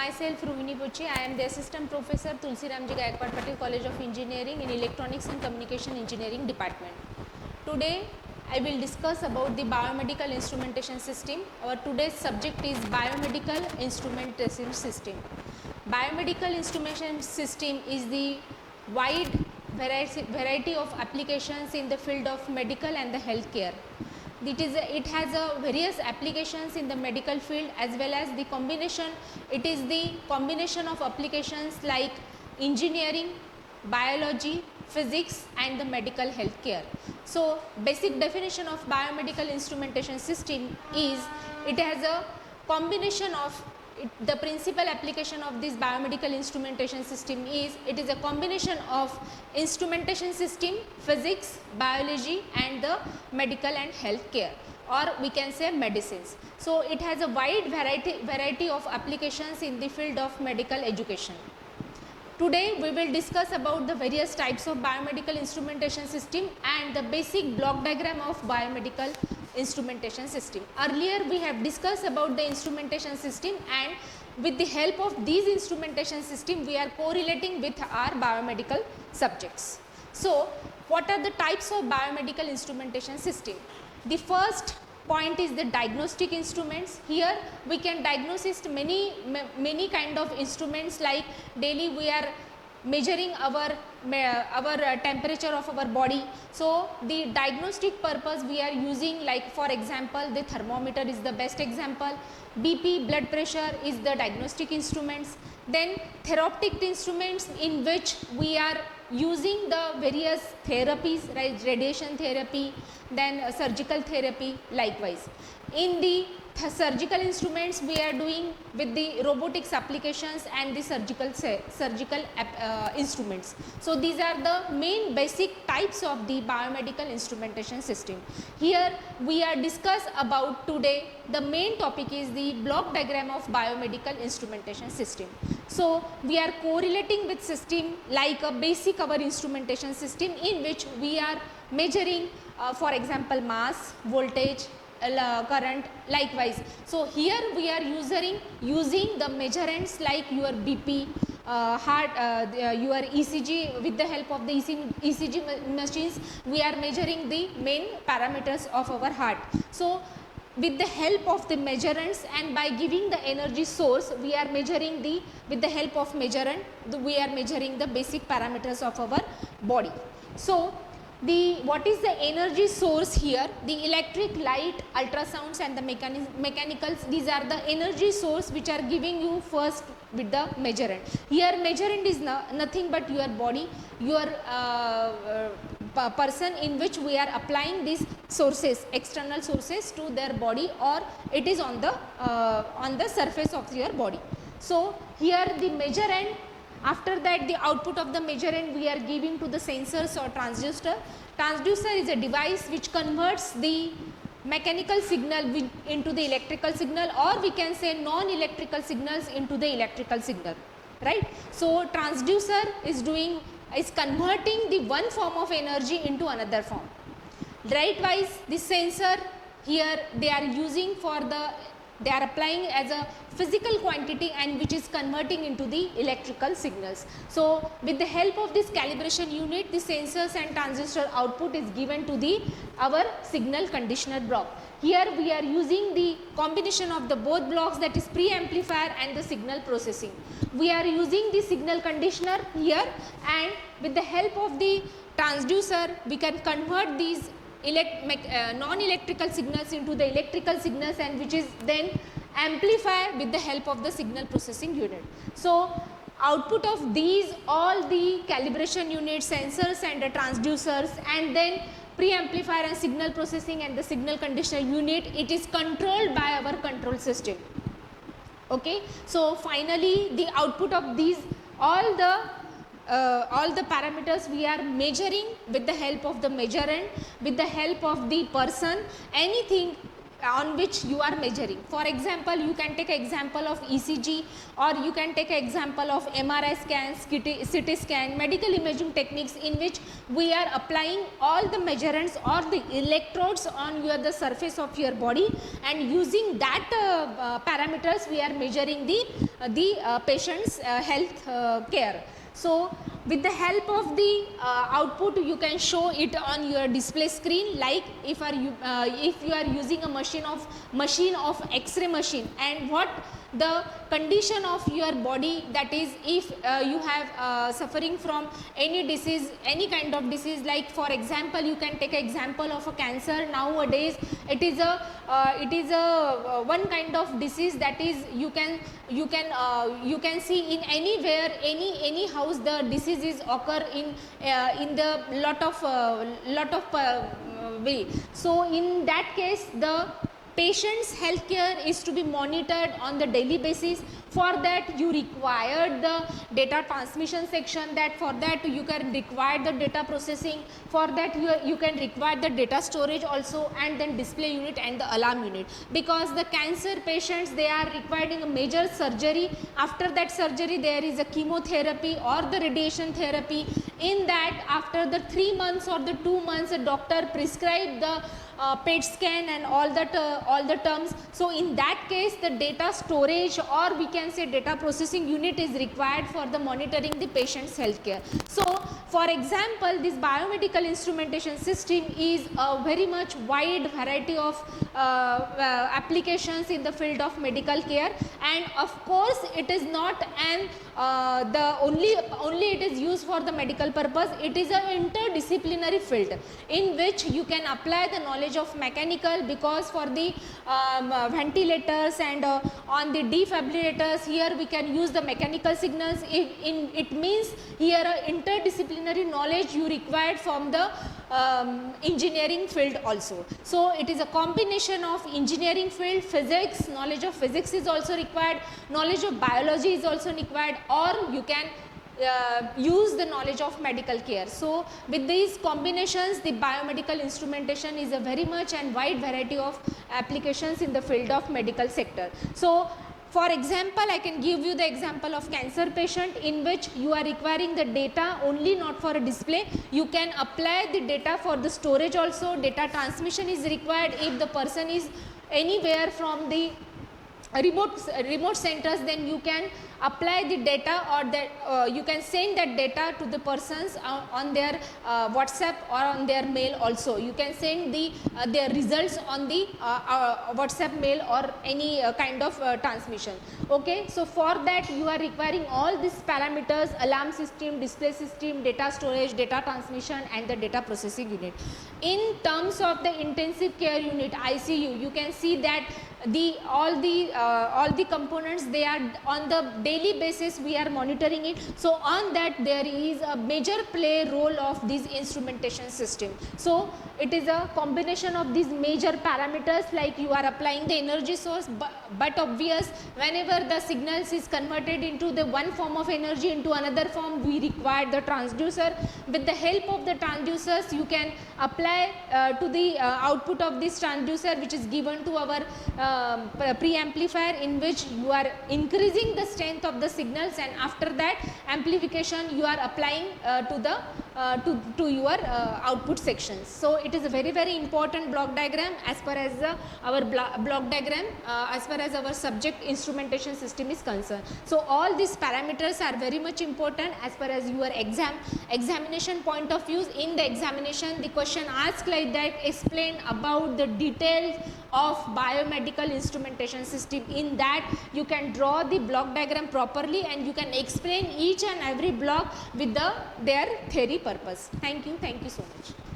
myself Rumini Pochhi. I am the Assistant Professor Tulsiramji Gaikwad Patel College of Engineering in Electronics and Communication Engineering Department. Today I will discuss about the Biomedical Instrumentation System. Our today's subject is Biomedical Instrumentation System. Biomedical Instrumentation System is the wide variety of applications in the field of medical and the healthcare. It has various applications in the medical field as well as the combination. It is the combination of applications like engineering, biology, physics and the medical healthcare. So, basic definition of biomedical instrumentation system is it has a combination of the principal application of this biomedical instrumentation system is it is a combination of instrumentation system, physics, biology and the medical and healthcare, or we can say medicines. So, it has a wide variety of applications in the field of medical education. Today we will discuss about the various types of biomedical instrumentation system and the basic block diagram of biomedical instrumentation system. Earlier we have discussed about the instrumentation system, and with the help of these instrumentation system we are correlating with our biomedical subjects. So, what are the types of biomedical instrumentation system? The first point is the diagnostic instruments. Here we can diagnose many kind of instruments, like daily we are measuring our temperature of our body. So, the diagnostic purpose we are using, like for example the thermometer is the best example, BP blood pressure is the diagnostic instruments. Then therapeutic instruments in which we are using the various therapies, right, radiation therapy, then surgical therapy likewise. In the surgical instruments we are doing with the robotics applications and the surgical instruments. So, these are the main basic types of the biomedical instrumentation system. Here we are discuss about today the main topic is the block diagram of biomedical instrumentation system. So, we are correlating with system like a basic our instrumentation system in which we are measuring for example mass, voltage, current likewise. So, here we are using the measurements like your BP, heart, your ECG. With the help of the ECG machines we are measuring the main parameters of our heart. So, with the help of the measurements and by giving the energy source we are measuring with the help of measurement we are measuring the basic parameters of our body. So, what is the energy source here? The electric, light, ultrasounds and the mechanicals, these are the energy source which are giving you first with the measurement. Here measurement is nothing but your body, your person in which we are applying these sources, external sources to their body, or it is on the surface of your body. So, here the measurement. After that the output of the measurement we are giving to the sensors or transducer. Transducer is a device which converts the mechanical signal into the electrical signal, or we can say non-electrical signals into the electrical signal, right. So, transducer is converting the one form of energy into another form. Rightwise the sensor here they are using they are applying as a physical quantity and which is converting into the electrical signals. So, with the help of this calibration unit the sensors and transistor output is given to our signal conditioner block. Here we are using the combination of the both blocks, that is pre-amplifier and the signal processing. We are using the signal conditioner here, and with the help of the transducer we can convert these non-electrical signals into the electrical signals, and which is then amplified with the help of the signal processing unit. So, output of these all the calibration units, sensors and the transducers, and then pre-amplifier and signal processing and the signal conditioner unit, it is controlled by our control system. Okay. So, finally the output of these all the parameters we are measuring with the help of the measurement, with the help of the person, anything on which you are measuring. For example, you can take an example of ECG, or you can take an example of MRI scans, CT scan, medical imaging techniques, in which we are applying all the measurements or the electrodes on the surface of your body, and using that parameters we are measuring the patient's health care. So with the help of the output, you can show it on your display screen, like if you are using a machine of X-ray machine, and what the condition of your body, that is if you have suffering from any disease, any kind of disease, like for example you can take an example of a cancer. Nowadays it is a one kind of disease that is you can see in anywhere, any house the disease is occur in the lot of way. So in that case, the patient's healthcare is to be monitored on the daily basis. For that you require the data transmission section, that for that you can require the data processing, for that you can require the data storage also, and then display unit and the alarm unit, because the cancer patients, they are requiring a major surgery. After that surgery there is a chemotherapy or the radiation therapy. In that, after the 3 months or the 2 months, a doctor prescribe the PET scan and all the terms. So in that case, the data storage, or we can say data processing unit, is required for the monitoring the patient's healthcare. So for example, this biomedical instrumentation system is a very much wide variety of applications in the field of medical care, and of course it is not an the only it is used for the medical purpose. It is an interdisciplinary field in which you can apply the knowledge of mechanical, because for the ventilators and on the defibrillators, here we can use the mechanical signals. It means here interdisciplinary knowledge you required from the engineering field also. So it is a combination of engineering field, physics, knowledge of physics is also required, knowledge of biology is also required, or you can use the knowledge of medical care. So with these combinations, the biomedical instrumentation is a very much and wide variety of applications in the field of medical sector. So for example, I can give you the example of cancer patient, in which you are requiring the data only not for a display. You can apply the data for the storage also. Data transmission is required if the person is anywhere from the remote centers, then you can apply the data, or that you can send that data to the persons on their WhatsApp or on their mail also. You can send their results on the WhatsApp mail or any kind of transmission. Okay, so for that you are requiring all these parameters: alarm system, display system, data storage, data transmission, and the data processing unit. In terms of the intensive care unit, ICU, you can see that all the components, they are on the daily basis we are monitoring it. So on that there is a major play role of this instrumentation system. So it is a combination of these major parameters, like you are applying the energy source, but obvious, whenever the signals is converted into the one form of energy into another form, we require the transducer. With the help of the transducers, you can apply to the output of this transducer, which is given to our preamplifier, in which you are increasing the strength of the signals, and after that amplification you are applying to your output sections. So it is a very important block diagram as far as our block diagram as far as our subject instrumentation system is concerned. So all these parameters are very much important as far as your examination point of view. In the examination, the question asked like that: explain about the details of biomedical instrumentation system. In that you can draw the block diagram properly, and you can explain each and every block with their theory purpose. Thank you so much.